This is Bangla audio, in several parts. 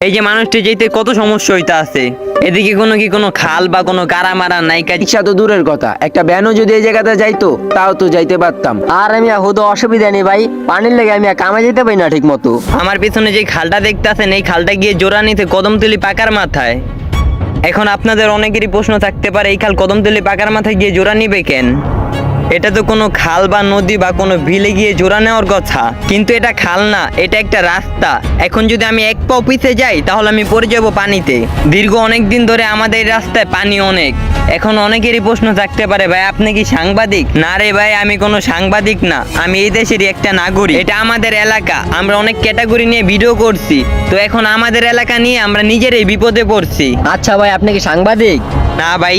এই যে মানুষটি যেতে কত সমস্যা হইতে আছে। এদিকে কোনো খাল বা কোনো কারামারা নাই। রিক্সা তো দূরের কথা, একটা ভ্যানও যদি এই জায়গাতে যাইতো তাও তো যাইতে পারতাম। আর আমি হুদো অসুবিধা নেই ভাই, পানির লেগে আমি কামে যেতে পারি না ঠিক মতো। আমার পিছনে যে খালটা দেখতে আছেন, এই খালটা গিয়ে জোড়া নিতে কদমতলি পাকার মাথায়। এখন আপনাদের অনেকেরই প্রশ্ন থাকতে পারে, এই খাল কদমতলি পাকার মাথায় গিয়ে জোড়া নিবে কেন? এটা তো কোনো খাল বা নদী বা কোনো বিলে গিয়ে জোড়া নেওয়ার কথা, কিন্তু এটা খাল না, এটা একটা রাস্তা। এখন যদি আমি এক পাও পিছে যাই তাহলে আমি পড়ে যাব পানিতে। দীর্ঘ অনেক দিন ধরে আমাদের এই রাস্তায় পানি অনেক। এখন অনেকেরই প্রশ্ন থাকতে পারে, ভাই আপনি কি সাংবাদিক? না রে ভাই, আমি কোনো সাংবাদিক না, আমি এই দেশেরই একটা নাগরিক। এটা আমাদের এলাকা, আমরা অনেক ক্যাটাগরি নিয়ে ভিডিও করছি, তো এখন আমাদের এলাকা নিয়ে আমরা নিজেরাই বিপদে পড়ছি। আচ্ছা ভাই, আপনি কি সাংবাদিক? না ভাই।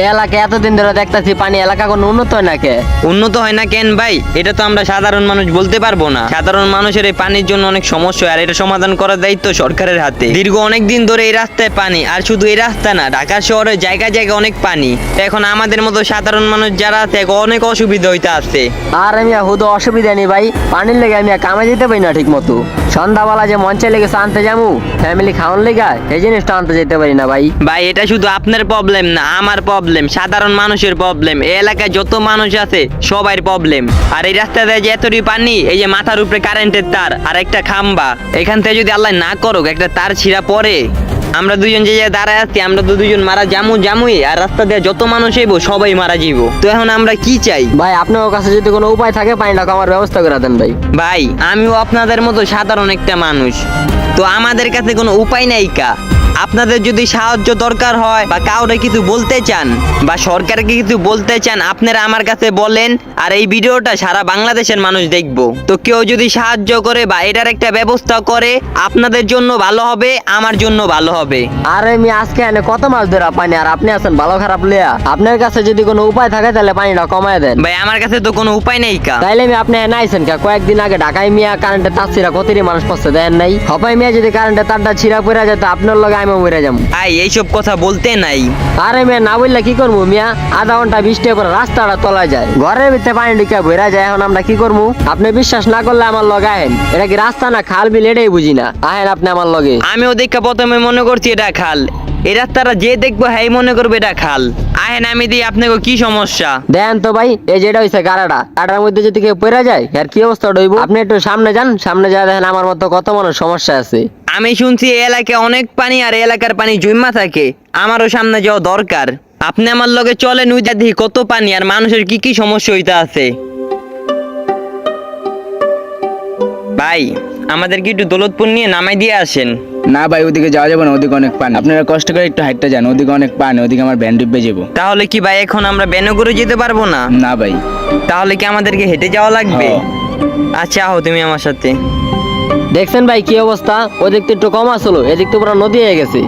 এই এলাকা এতদিন ধরে দেখতেছি পানি, এলাকা কোনো উন্নত হয় না কে? উন্নত হয় না কেন ভাই? এটা তো আমরা সাধারণ মানুষ বলতে পারবো না। সাধারণ মানুষের এই পানির জন্য অনেক সমস্যা হয়, আর এটা সমাধান করার দায়িত্ব সরকারের হাতে। দীর্ঘ অনেক দিন ধরে এই রাস্তায় পানি, আর শুধু এই রাস্তা না, ঢাকা শহরে জায়গায় জায়গায় অনেক পানি। এখন আমাদের মতো সাধারণ মানুষ যারা আছে অনেক অসুবিধা হইতে আছে। আর আমি হুদো অসুবিধা নেই ভাই, পানির লেগে আমি কামে যেতে পারি না ঠিক মতো। সন্ধ্যাবেলা যে মঞ্চে লেগেছে আনতে যাবো ফ্যামিলি খাওয়ান লেগা, এই জিনিসটা আনতে যেতে পারি না ভাই। ভাই এটা শুধু আপনার প্রবলেম না, আমার প্রবলেম, সাধারণ মানুষের প্রবলেম। এই এলাকায় যত মানুষ আছে সবার প্রবলেম। আর এই রাস্তাতে যে এতটি পানি, এই যে মাথার উপরে কারেন্টের তার আর একটা খাম্বা, এখান থেকে যদি আল্লাহ না করুক একটা তার ছিঁড়া পড়ে, আমরা দুজন যে জায়গায় দাঁড়ায় আছি, আমরা তো দুজন মারা জামুই। আর রাস্তা দিয়ে যত মানুষ আইবো সবাই মারা যাইব। তো এখন আমরা কি চাই ভাই আপনার কাছে যদি কোনো উপায় থাকে পানিটা কমার ব্যবস্থা করে দেন ভাই। ভাই আমিও আপনাদের মতো সাধারণ একটা মানুষ, তো আমাদের কাছে কোনো উপায় নাই কা। আপনাদের যদি সাহায্য দরকার হয় বা কাউরে কিছু বলতে চান বা সরকারকে কিছু বলতে চান, আপনারা আমার কাছে বলেন। আর এই ভিডিওটা সারা বাংলাদেশের মানুষ দেখবো। তো কেউ যদি সাহায্য করে বা এটার একটা ব্যবস্থা করে, আপনাদের জন্য ভালো হবে, আমার জন্য ভালো হবে। আর আমি আজকে এনে কত মাছ ধরা পানি, আর আপনি আছেন ভালো খারাপ লিয়া। আপনার কাছে যদি কোনো উপায় থাকে তাহলে পানিটা কমায় দেন ভাই আমার কাছে তো কোনো উপায় নেই কা। তাইলে আমি আপনি এনে আইছেন কা? কয়েকদিন আগে ঢাকায় মিয়া কারেন্টের তার ছিঁড়া কতটি মানুষ পড়ছে দেন নাই? হপাই মিয়া যদি কারেন্টের তারটা ছিঁড়া পড়ে যেত আপনার লগে আমি মরে যাবো। ভাই এইসব কথা বলতে নাই। আরে মিয়া না বললে কি করবো মিয়া, আধা ঘন্টা বৃষ্টি করে রাস্তাটা তলা যায়, ঘরের ভিতরে পানি ঢুকে ভরা যায়। এখন আমরা কি করবো? আপনি বিশ্বাস না করলে আমার লগে আহেন, এটা কি রাস্তা না খাল বিল এটাই বুঝি না। আহেন আপনি আমার লগে। আমিও দেখা প্রথমে মনে করছি এটা খাল, এই রাস্তাটা যে দেখবো হ্যাঁ মনে করবে এটা খাল। আহেন আমি দিই আপনাকে, কি সমস্যা দেন তো ভাই, এই যেটা হইছে কাটার মধ্যে যদি কেউ পড়ে যায় আর কি অবস্থা হইব? আপনি একটু সামনে যান, সামনে যা দেখেন আমার মতো কত মানুষ সমস্যা আছে। আমি শুনছি এই এলাকায় অনেক পানি, আর এই এলাকার পানি জমা থাকে। আমারও সামনে যাওয়া দরকার। আপনি আমার লগে চলেন, ওই দেখি কত পানি আর মানুষের কি কি সমস্যা হইতে আছে। ভাই আমাদেরকে একটু দৌলতপুর নিয়ে নামাই দিয়ে আসেন। না ভাই, ওদিকে যাওয়া যাবে না, ওদিকে অনেক পানি। আপনারা কষ্ট করে একটু হাইটটা যান, ওদিকে অনেক পানি, ওদিকে আমার ভ্যান ডুববে যাবো। তাহলে কি ভাই এখন আমরা ব্যানে করে যেতে পারবো না? না ভাই। তাহলে কি আমাদেরকে হেঁটে যাওয়া লাগবে? হ্যাঁ। আচ্ছা আহো তুমি আমার সাথে। দেখছেন ভাই কি অবস্থা? ওদিক তো একটু কম আসলো, এদিক তো পুরো নদী হয়ে গেছে।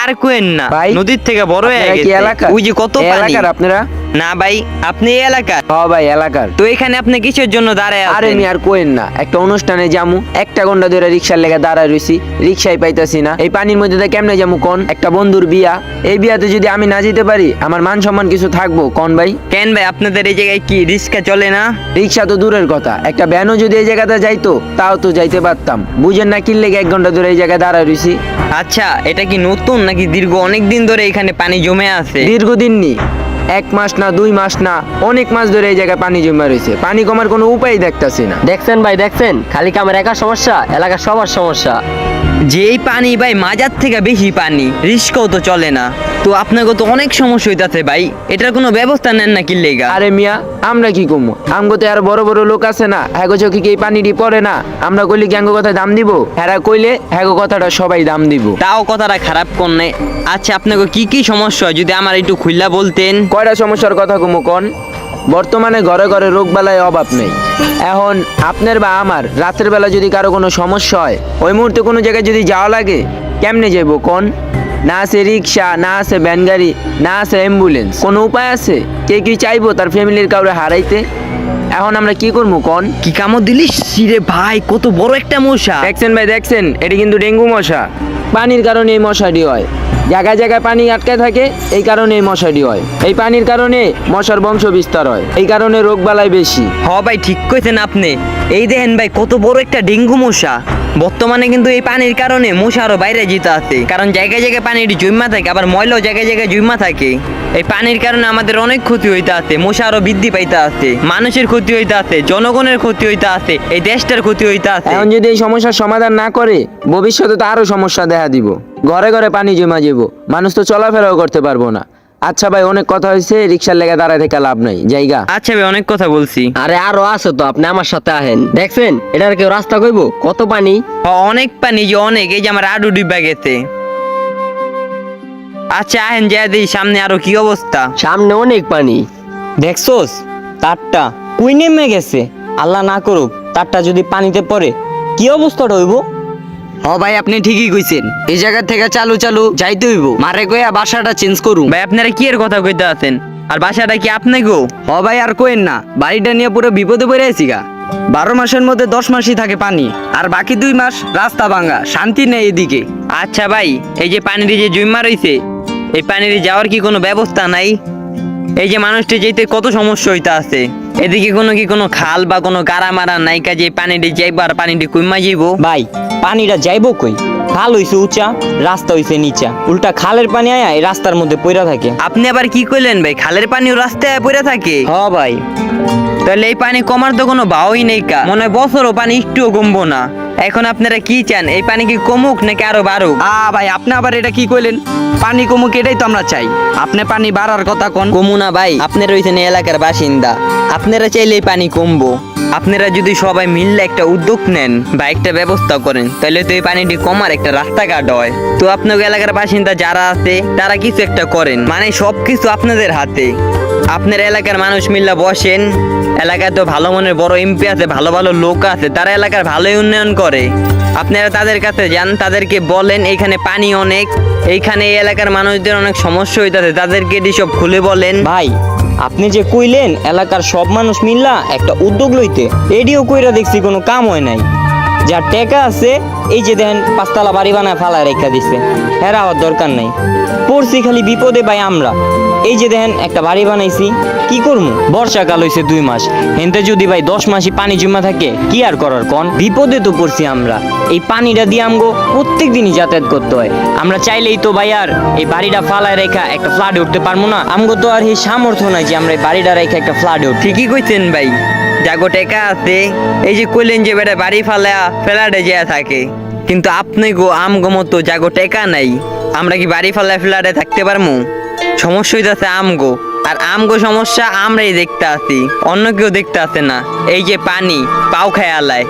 আর কোয়েন না ভাই, নদীর থেকে বড় হয়ে আপনারা কি গেছে। এলাকার? ওই যে কত এই পানি। এলাকার আপনারা? না ভাই, আপনি এই এলাকার? হ্যাঁ ভাই এলাকার। তো এখানে আপনি কিসের জন্য দাঁড়ায় আরে আছেন? আমি আর কোয়েন না, একটা অনুষ্ঠানে যামু, একটা ঘন্টা ধরে রিক্সার লেগে দাঁড়ায় রইছি, রিক্সাই পাইতাছি না। এই পানির মধ্যে দিয়ে কেমনে যামু কোন? একটা বন্ধুর বিয়া, এই বিয়াতে যদি আমি না যেতে পারি আমার মান সম্মান কিছু থাকবো কোন ভাই? কেন ভাই আপনাদের এই জায়গায় কি রিক্সা চলে না? রিক্সা তো দূরের কথা, একটা ভ্যানও যদি এই জায়গাতে যাইতো তাও তো যাইতে পারতাম। বুঝেন না কি লেগে এক ঘন্টা ধরে এই জায়গায় দাঁড়ায় রইছি। আচ্ছা এটা কি নতুন নাকি দীর্ঘ অনেক দিন ধরে এখানে পানি জমে আছে? দীর্ঘদিন নি, 1 মাস না 2 মাস না, অনেক মাস ধরে এই জায়গায় পানি জমা রয়েছে। পানি কমার কোনো উপায় দেখতাছি না। দেখছেন ভাই দেখছেন, খালি কি আমার একা সমস্যা? এলাকার সবার সমস্যা। যে এই পানি ভাই মাজার থেকে বেশি পানি, রিস্কও তো চলে না। তো আপনাকে তো অনেক সমস্যা হইতাছে ভাই, এটার কোনো ব্যবস্থা নেন না কি লেগা? আরে মিয়া, আমরা কি কমু? আমগো তো আর বড় বড় লোক আছে না, হ্যাগো চোখে কি এই পানিটি পড়ে না? আমরা কইলে কি আঙ্গো কথা দাম দিব? হেরা কইলে হ্যাগো কথাটা সবাই দাম দিব। তাও কথাটা খারাপ করনে। আচ্ছা আপনাকে কি কি সমস্যা হয় যদি আমার একটু খুললা বলতেন। কয়টা সমস্যার কথা কমু কোন? বর্তমানে ঘরে ঘরে রোগ বালায় অভাব নেই। এখন আপনার বা আমার রাতের বেলা যদি কারো কোনো সমস্যা হয়, ওই মুহূর্তে কোনো জায়গায় যদি যাওয়া লাগে, কেমনে যাবো কোন? না আছে রিক্সা, না আছে ভ্যান গাড়ি, না আছে অ্যাম্বুলেন্স। কোনো উপায় আছে? কে কি চাইবো তার ফ্যামিলির কাউরে হারাইতে? এখন আমরা কি করবো কোন? কি কামড় দিলিস রে ভাই, কত বড় একটা মশা। দেখছেন ভাই দেখছেন, এটি কিন্তু ডেঙ্গু মশা। পানির কারণে এই মশাটি হয়, জায়গায় জায়গায় পানি আটকে থাকে, এই কারণে এই মশাটি হয়। এই পানির কারণে মশার বংশ বিস্তার হয়, এই কারণে রোগ বালাই বেশি। হ ভাই ঠিক কইছেন আপনি। এই দেখেন ভাই কত বড় একটা ডেঙ্গু মশা। বর্তমানে কিন্তু এই পানির কারণে মশা আরো বাইরে যেতে আছে, কারণ জায়গায় জায়গায় পানিটি জমা থাকে, আবার ময়লাও জায়গায় জায়গায় জমা থাকে। এই পানির কারণে আমাদের অনেক ক্ষতি হইতে আছে, মশা আরো বৃদ্ধি পাইতে আছে, মানুষের ক্ষতি হইতে আছে, জনগণের ক্ষতি হইতে আছে, এই দেশটার ক্ষতি হইতে আছে। এখন যদি এই সমস্যার সমাধান না করে ভবিষ্যতে তো আরো সমস্যা দেখা দিব। ঘরে ঘরে পানি জমা যাব, মানুষ তো চলাফেরাও করতে পারবো না। আচ্ছা ভাই, অনেক কথা হয়েছে, রিক্সার লেগে দাঁড়ায় থেকে লাভ নাই, জায়গা। আচ্ছা ভাই, অনেক কথা বলছি। আরে আরো আছে তো, আপনি আমার সাথে আহেন। দেখছেন এটার কেউ রাস্তা কইবো? কত পানি! অনেক পানি, যে অনেক, এই যে আমার আডু ডিব্বা গেছে। আচ্ছা আহেন যা দিই সামনে আরো কি অবস্থা। সামনে অনেক পানি। দেখছোস তারটা কুই নেমে গেছে। আল্লাহ না করুক তারটা যদি পানিতে পড়ে কি অবস্থাটা হইব। ভাই আপনি ঠিকই কইছেন, এই জায়গা থেকে চালু চালু যাইতে হইব। মারে কইয়া বাসাটা চেঞ্জ করুম। ভাই আপনারা কি এর কথা কইতে আছেন? আর বাসাটা কি আপনি গো? ভাই আর কোয়েন না, বাড়িটা নিয়ে পুরো বিপদে পড়ে আছি গা। 12 মাসের মধ্যে 10 মাসই থাকে পানি, আর বাকি 2 মাস রাস্তা ভাঙা, শান্তি নেই এদিকে। আচ্ছা ভাই, এই যে পানির যে জমা রইছে, এই পানির যাওয়ার কি কোনো ব্যবস্থা নাই? এই যে মানুষটি যেতে কত সমস্যা হইতে আছে, এদিকে কোনো খাল বা কোনো গাড়া মারা নাই, কাজে পানিটি যাইবো আর পানিটি কইমা যাইবো। ভাই পানিটা যাইবো কই? খাল হইছে উঁচা, রাস্তা হইছে নিচা, উল্টা খালের পানি আয়া এই রাস্তার মধ্যে পইরা থাকে। আপনি আবার কি কইলেন ভাই? খালের পানিও রাস্তায় পড়ে থাকে? হ ভাই, তাহলে এই পানি কমার তো কোনো ভাওই নেই কা, মনে হয় বছরও পানি একটুও কমবো না। এখন আপনারা কি চান, এই পানি কি কমুক নাকি আরো বাড়ুক? ভাই আপনি আবার এটা কি কইলেন? পানি কমুক এটাই তো আমরা চাই, আপনি পানি বাড়ার কথা কোন। কমু না ভাই, আপনারা হইছেন এই এলাকার বাসিন্দা, আপনারা চাইলে এই পানি কমবো। আপনারা যদি সবাই মিললে একটা উদ্যোগ নেন বা একটা ব্যবস্থা করেন, তাহলে তো এই পানিটি কমার একটা রাস্তাঘাট হয়। তো আপনাদের এলাকার বাসিন্দা যারা আছে তারা কিছু একটা করেন, মানে সবকিছু আপনাদের হাতে। আপনার এলাকার মানুষ মিল্লা বসেন, এলাকায় তো ভালো মনের বড় এমপি আছে, ভালো ভালো লোক আছে, তারা এলাকার ভালোই উন্নয়ন করে। আপনারা তাদের কাছে যান, তাদেরকে বলেন এইখানে পানি অনেক, এইখানে এই এলাকার মানুষদের অনেক সমস্যা হইতাছে, তাদেরকে এটি সব খুলে বলেন। ভাই আপনি যে কইলেন এলাকার সব মানুষ মিল্লা একটা উদ্যোগ লইতে, এডিও কইরা দেখছি কোনো কাম হয় নাই। যার টেকা আছে এই যে দেখেন 5 তলা বাড়ি বানায় ফালায় রেখা দিছে, হেরা হওয়ার দরকার নাই। পড়ছি খালি বিপদে ভাই আমরা। এই যে দেখেন একটা বাড়ি বানাইছি, কি করবো? বর্ষাকাল হইছে 2 মাস, হেনতে যদি ভাই 10 মাসই পানি জমা থাকে কি আর করার কোন? বিপদে তো পড়ছি আমরা। এই পানিটা দিয়ে আমগো প্রত্যেক দিনই যাতায়াত করতে হয়। আমরা চাইলেই তো ভাই আর এই বাড়িটা ফালায় রেখা একটা ফ্লাডে উঠতে পারবো না। আমগো তো আর এই সামর্থ্য নাই যে আমরা এই বাড়িটা রেখে একটা ফ্লাডে উঠি। ঠিকই কইছেন ভাই, জাগো টেকা আছে, এই যে কইলেন যে বেটা বাড়ি ফেলাডে যেয়া থাকে, কিন্তু আপনি গো আমগো মতো জাগো টেকা নাই, আমরা কি বাড়ি ফেলাডে থাকতে পারমু? সমস্যা হইতাছে আমগো, আর আমগো সমস্যা আমরাই দেখতে আছি, অন্য কেউ দেখতে আসে না। এই যে পানি পাও খায় আলায়,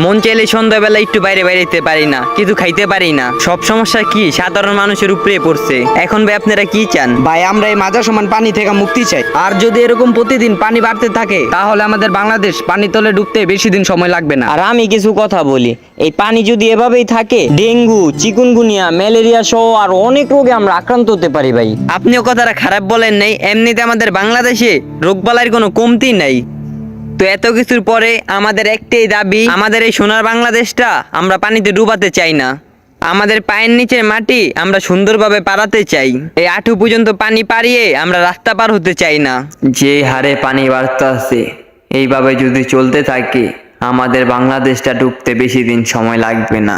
মন চাইলে সন্ধ্যাবেলা একটু বাইরে বাইরেতে পারি না, কিছু খাইতে পারি না। সব সমস্যা কি সাধারণ মানুষের উপরে পড়ছে। এখন ভাই আপনারা কি চান? ভাই আমরা এই মাঝা সমান পানি থেকে মুক্তি চাই, আর যদি এরকম প্রতিদিন পানি বাড়তে থাকে তাহলে আমাদের বাংলাদেশ পানি তলে ডুবতে বেশি দিন সময় লাগবে না। আর আমি কিছু কথা বলি, এই পানি যদি এভাবেই থাকে ডেঙ্গু, চিকুনগুনিয়া, ম্যালেরিয়া সহ আর অনেক রোগে আমরা আক্রান্ত হতে পারি ভাই। আপনিও কথাটা খারাপ বলেন নাই, এমনিতে আমাদের বাংলাদেশে রোগবালাইয়ের কোনো কমতি নাই। তো এত কিছুর পরে আমাদের একটাই দাবি, আমাদের এই সোনার বাংলাদেশটা আমরা পানিতে ডুবাতে চাই না। আমাদের পায়ের নিচের মাটি আমরা সুন্দরভাবে পাড়াতে চাই। এই আঁঠু পর্যন্ত পানি পাড়িয়ে আমরা রাস্তা পার হতে চাই না। যে হারে পানি বাড়তেছে, এইভাবে যদি চলতে থাকে আমাদের বাংলাদেশটা ডুবতে বেশি দিন সময় লাগবে না।